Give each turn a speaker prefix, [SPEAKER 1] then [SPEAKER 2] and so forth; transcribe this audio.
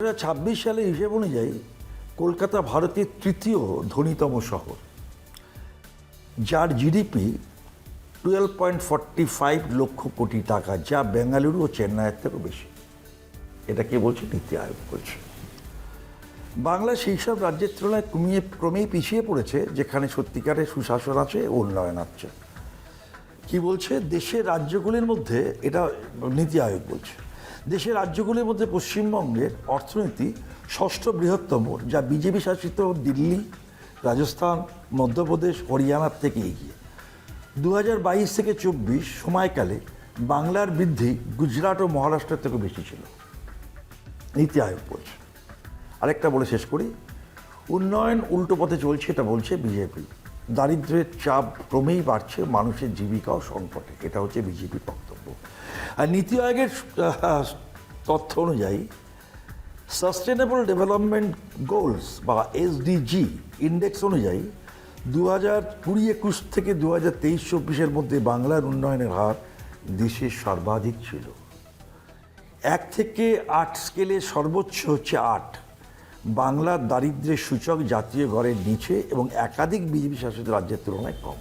[SPEAKER 1] 2026 সালে হিসেব অনুযায়ী কলকাতা ভারতের তৃতীয় ধনীতম শহর, যার জিডিপি 12.45 লক্ষ কোটি টাকা, যা বেঙ্গালুরু ও চেন্নাইয়ের থেকেও বেশি। এটা কে বলছে? নীতি আয়োগ বলছে। বাংলা সেই সব রাজ্যের তুলনায় ক্রমেই পিছিয়ে পড়েছে যেখানে সত্যিকারের সুশাসন আছে ও উন্নয়ন আছে। কি বলছে? দেশের রাজ্যগুলির মধ্যে, এটা নীতি আয়োগ বলছে, দেশের রাজ্যগুলির মধ্যে পশ্চিমবঙ্গের অর্থনীতি ষষ্ঠ বৃহত্তম, যা বিজেপি শাসিত দিল্লি, রাজস্থান, মধ্যপ্রদেশ, হরিয়ানার থেকে এগিয়ে। 2022 থেকে 24 সময়কালে বাংলার বৃদ্ধি গুজরাট ও মহারাষ্ট্রের থেকে বেশি ছিল, নীতি আয়োগ বলছে। আরেকটা বলে শেষ করি, উন্নয়ন উল্টো পথে চলছে, এটা বলছে বিজেপি। দারিদ্র্যের চাপ ক্রমেই বাড়ছে, মানুষের জীবিকাও সংকটে, এটা হচ্ছে বিজেপির বক্তব্য। আর নীতি আয়োগের তথ্য অনুযায়ী সাস্টেনেবল ডেভেলপমেন্ট গোলস বা এসডিজি ইন্ডেক্স অনুযায়ী 2020-21 থেকে 2023-24 মধ্যে বাংলার উন্নয়নের হার দেশের সর্বাধিক ছিল। 1 থেকে 8 স্কেলে সর্বোচ্চ হচ্ছে 8। বাংলার দারিদ্র্যের সূচক জাতীয় গড়ের নিচে এবং একাধিক বিজেপি শাসিত রাজ্যের তুলনায় কম।